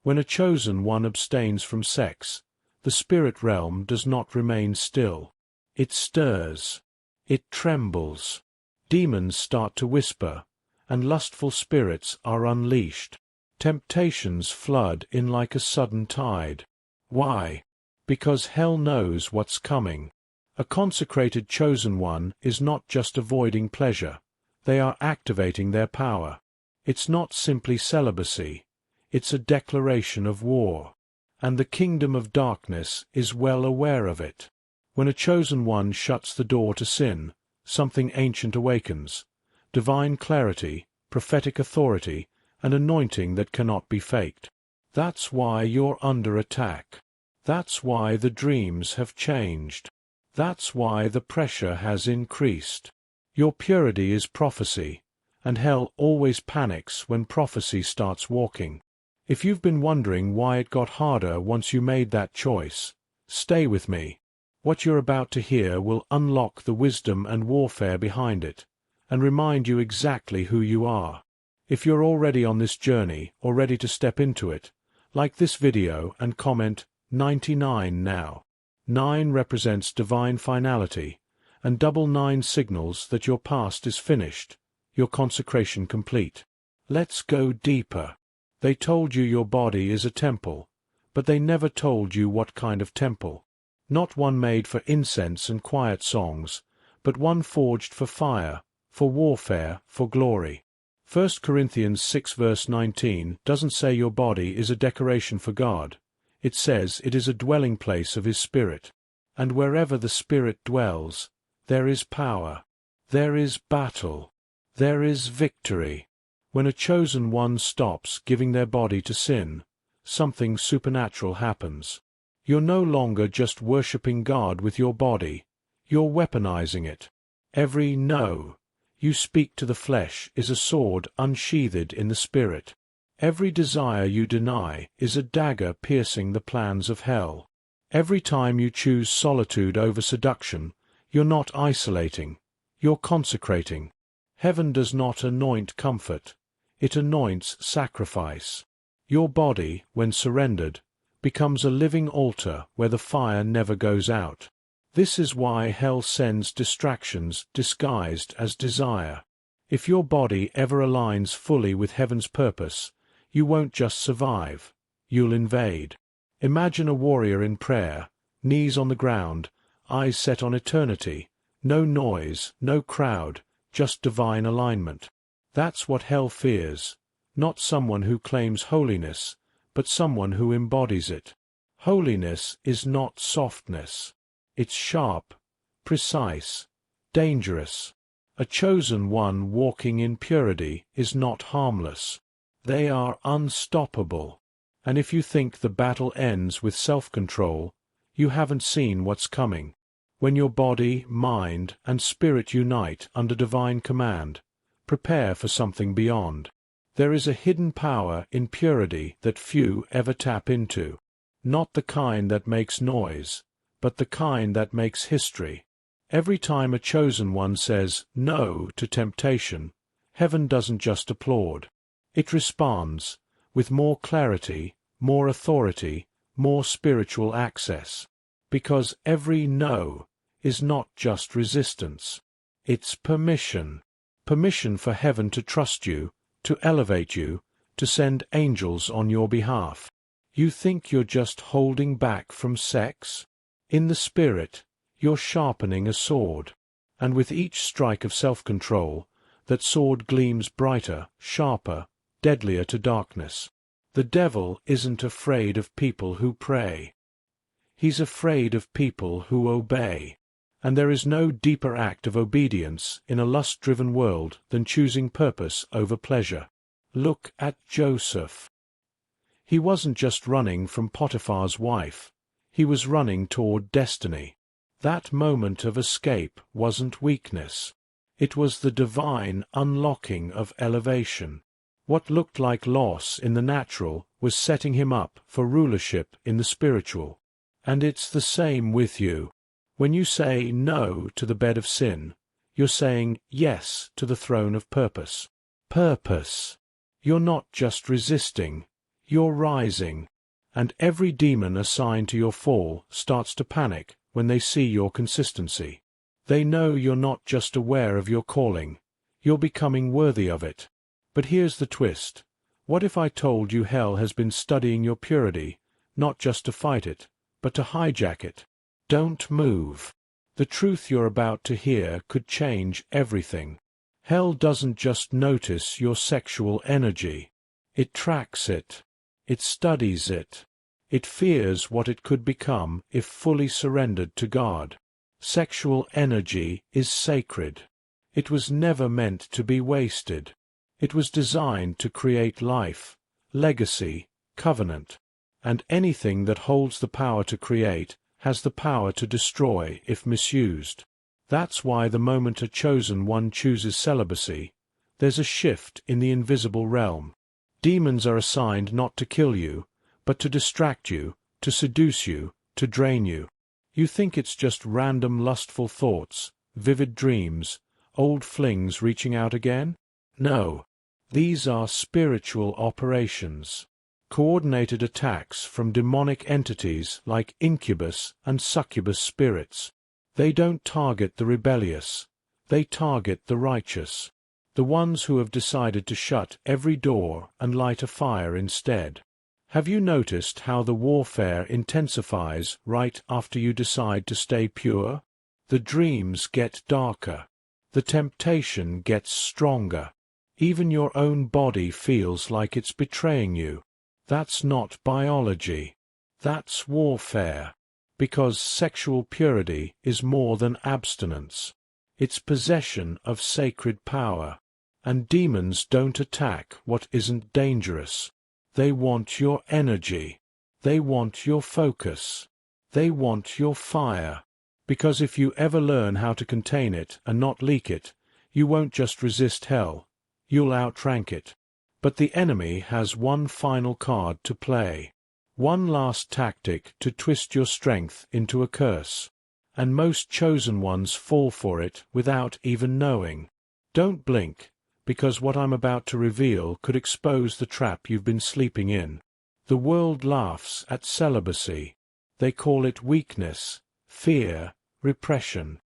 When a chosen one abstains from sex, the spirit realm does not remain still. It stirs. It trembles. Demons start to whisper, and lustful spirits are unleashed. Temptations flood in like a sudden tide. Why? Because hell knows what's coming. A consecrated chosen one is not just avoiding pleasure. They are activating their power. It's not simply celibacy. It's a declaration of war. And the kingdom of darkness is well aware of it. When a chosen one shuts the door to sin, something ancient awakens. Divine clarity, prophetic authority, an anointing that cannot be faked. That's why you're under attack. That's why the dreams have changed. That's why the pressure has increased. Your purity is prophecy, and hell always panics when prophecy starts walking. If you've been wondering why it got harder once you made that choice, stay with me. What you're about to hear will unlock the wisdom and warfare behind it, and remind you exactly who you are. If you're already on this journey or ready to step into it, like this video and comment 99 now. 9 represents divine finality, and double 9 signals that your past is finished, your consecration complete. Let's go deeper. They told you your body is a temple, but they never told you what kind of temple. Not one made for incense and quiet songs, but one forged for fire, for warfare, for glory. 1 Corinthians 6 verse 19 doesn't say your body is a decoration for God. It says it is a dwelling place of His Spirit. And wherever the Spirit dwells, there is power. There is battle. There is victory. When a chosen one stops giving their body to sin, something supernatural happens. You're no longer just worshipping God with your body. You're weaponizing it. Every no you speak to the flesh is a sword unsheathed in the Spirit. Every desire you deny is a dagger piercing the plans of hell. Every time you choose solitude over seduction, you're not isolating, you're consecrating. Heaven does not anoint comfort, it anoints sacrifice. Your body, when surrendered, becomes a living altar where the fire never goes out. This is why hell sends distractions disguised as desire. If your body ever aligns fully with heaven's purpose, you won't just survive, you'll invade. Imagine a warrior in prayer, knees on the ground, eyes set on eternity, no noise, no crowd, just divine alignment. That's what hell fears, not someone who claims holiness, but someone who embodies it. Holiness is not softness. It's sharp, precise, dangerous. A chosen one walking in purity is not harmless. They are unstoppable. And if you think the battle ends with self-control, you haven't seen what's coming. When your body, mind, and spirit unite under divine command, prepare for something beyond. There is a hidden power in purity that few ever tap into. Not the kind that makes noise, but the kind that makes history. Every time a chosen one says no to temptation, heaven doesn't just applaud. It responds, with more clarity, more authority, more spiritual access. Because every no is not just resistance. It's permission. Permission for heaven to trust you, to elevate you, to send angels on your behalf. You think you're just holding back from sex? In the Spirit, you're sharpening a sword. And with each strike of self-control, that sword gleams brighter, sharper, deadlier to darkness. The devil isn't afraid of people who pray. He's afraid of people who obey. And there is no deeper act of obedience in a lust-driven world than choosing purpose over pleasure. Look at Joseph. He wasn't just running from Potiphar's wife. He was running toward destiny. That moment of escape wasn't weakness. It was the divine unlocking of elevation. What looked like loss in the natural was setting him up for rulership in the spiritual. And it's the same with you. When you say no to the bed of sin, you're saying yes to the throne of purpose. Purpose. You're not just resisting, You're rising. And every demon assigned to your fall starts to panic when they see your consistency. They know you're not just aware of your calling, you're becoming worthy of it. But here's the twist. What if I told you hell has been studying your purity, not just to fight it, but to hijack it? Don't move. The truth you're about to hear could change everything. Hell doesn't just notice your sexual energy. It tracks it. It studies it. It fears what it could become if fully surrendered to God. Sexual energy is sacred. It was never meant to be wasted. It was designed to create life, legacy, covenant. And anything that holds the power to create has the power to destroy if misused. That's why the moment a chosen one chooses celibacy, there's a shift in the invisible realm. Demons are assigned not to kill you, but to distract you, to seduce you, to drain you. You think it's just random lustful thoughts, vivid dreams, old flings reaching out again? No. These are spiritual operations. Coordinated attacks from demonic entities like incubus and succubus spirits. They don't target the rebellious. They target the righteous. The ones who have decided to shut every door and light a fire instead. Have you noticed how the warfare intensifies right after you decide to stay pure? The dreams get darker. The temptation gets stronger. Even your own body feels like it's betraying you. That's not biology. That's warfare. Because sexual purity is more than abstinence. It's possession of sacred power. And demons don't attack what isn't dangerous. They want your energy. They want your focus. They want your fire. Because if you ever learn how to contain it and not leak it, you won't just resist hell. You'll outrank it. But the enemy has one final card to play. One last tactic to twist your strength into a curse. And most chosen ones fall for it without even knowing. Don't blink, because what I'm about to reveal could expose the trap you've been sleeping in. The world laughs at celibacy. They call it weakness, fear, repression.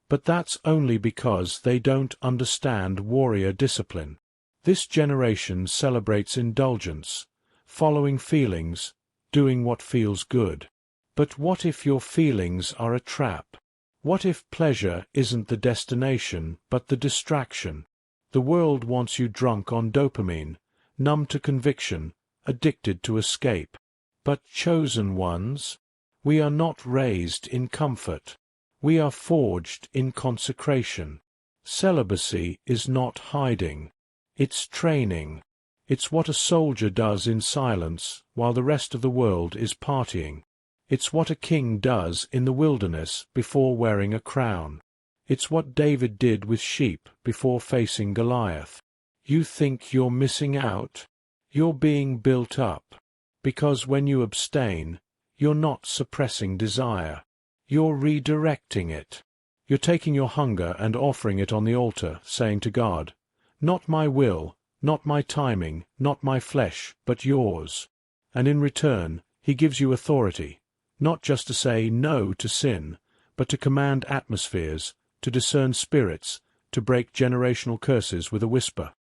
But that's only because they don't understand warrior discipline. This generation celebrates indulgence, following feelings, doing what feels good. But what if your feelings are a trap? What if pleasure isn't the destination, but the distraction? The world wants you drunk on dopamine, numb to conviction, addicted to escape. But chosen ones, we are not raised in comfort. We are forged in consecration. Celibacy is not hiding. It's training. It's what a soldier does in silence while the rest of the world is partying. It's what a king does in the wilderness before wearing a crown. It's what David did with sheep before facing Goliath. You think you're missing out? You're being built up. Because when you abstain, you're not suppressing desire. You're redirecting it. You're taking your hunger and offering it on the altar, saying to God, "Not my will, not my timing, not my flesh, but yours." And in return, He gives you authority, not just to say no to sin, but to command atmospheres, to discern spirits, to break generational curses with a whisper.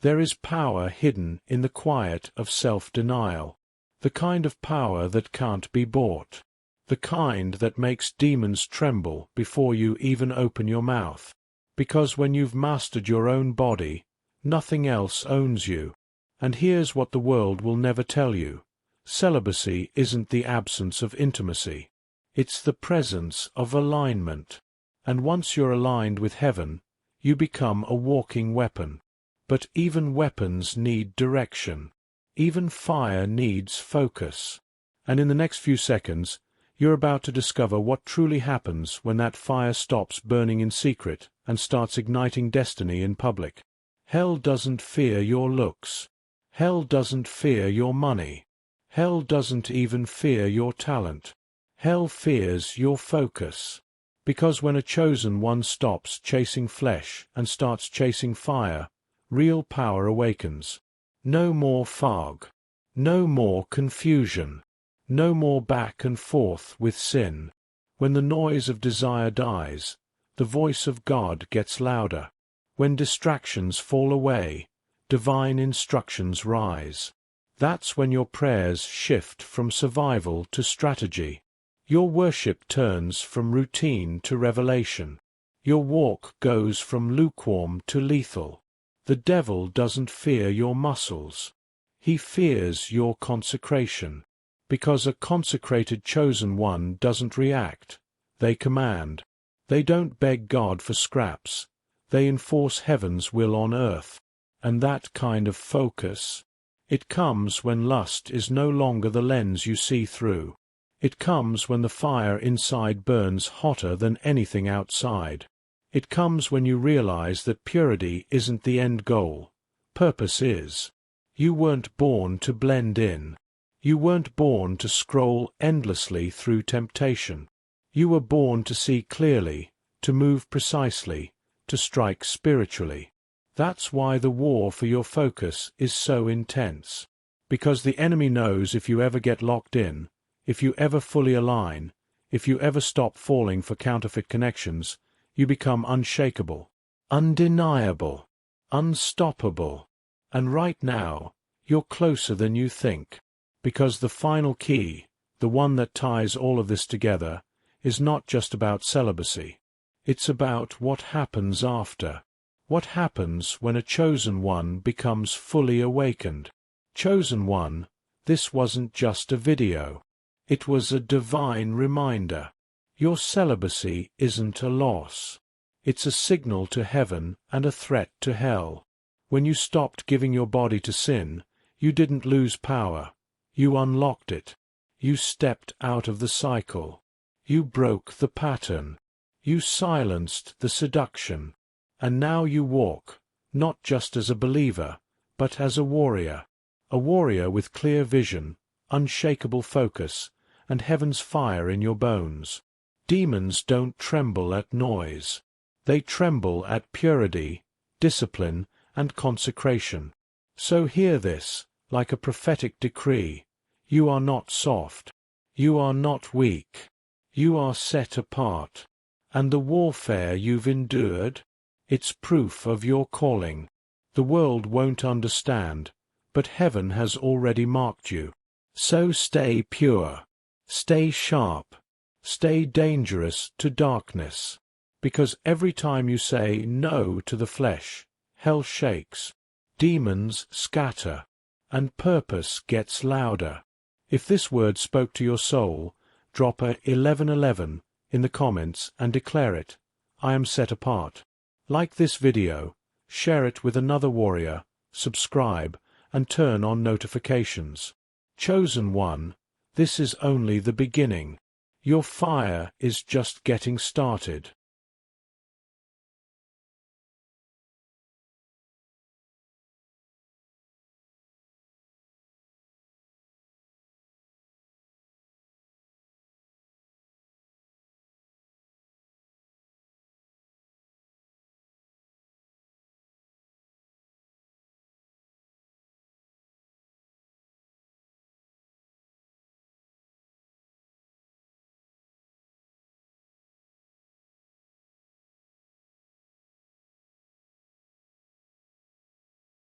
There is power hidden in the quiet of self-denial, the kind of power that can't be bought, the kind that makes demons tremble before you even open your mouth. Because when you've mastered your own body, nothing else owns you. And here's what the world will never tell you. Celibacy isn't the absence of intimacy. It's the presence of alignment. And once you're aligned with heaven, you become a walking weapon. But even weapons need direction. Even fire needs focus. And in the next few seconds, you're about to discover what truly happens when that fire stops burning in secret and starts igniting destiny in public. Hell doesn't fear your looks. Hell doesn't fear your money. Hell doesn't even fear your talent. Hell fears your focus. Because when a chosen one stops chasing flesh and starts chasing fire, real power awakens. No more fog. No more confusion. No more back and forth with sin. When the noise of desire dies, the voice of God gets louder. When distractions fall away, divine instructions rise. That's when your prayers shift from survival to strategy. Your worship turns from routine to revelation. Your walk goes from lukewarm to lethal. The devil doesn't fear your muscles. He fears your consecration. Because a consecrated chosen one doesn't react. They command. They don't beg God for scraps. They enforce heaven's will on earth. And that kind of focus, it comes when lust is no longer the lens you see through. It comes when the fire inside burns hotter than anything outside. It comes when you realize that purity isn't the end goal. Purpose is. You weren't born to blend in. You weren't born to scroll endlessly through temptation. You were born to see clearly, to move precisely, to strike spiritually. That's why the war for your focus is so intense. Because the enemy knows if you ever get locked in, if you ever fully align, if you ever stop falling for counterfeit connections, you become unshakable, undeniable, unstoppable. And right now, you're closer than you think. Because the final key, the one that ties all of this together, is not just about celibacy. It's about what happens after. What happens when a chosen one becomes fully awakened? Chosen one, this wasn't just a video. It was a divine reminder. Your celibacy isn't a loss. It's a signal to heaven and a threat to hell. When you stopped giving your body to sin, you didn't lose power. You unlocked it. You stepped out of the cycle. You broke the pattern. You silenced the seduction. And now you walk, not just as a believer, but as a warrior with clear vision, unshakable focus, and heaven's fire in your bones. Demons don't tremble at noise. They tremble at purity, discipline, and consecration. So hear this, like a prophetic decree. You are not soft. You are not weak. You are set apart. And the warfare you've endured, it's proof of your calling. The world won't understand, but heaven has already marked you. So stay pure. Stay sharp. Stay dangerous to darkness. Because every time you say no to the flesh, hell shakes, demons scatter, and purpose gets louder. If this word spoke to your soul, drop a 1111 in the comments and declare it. I am set apart. Like this video, share it with another warrior, subscribe, and turn on notifications. Chosen one, this is only the beginning. Your fire is just getting started.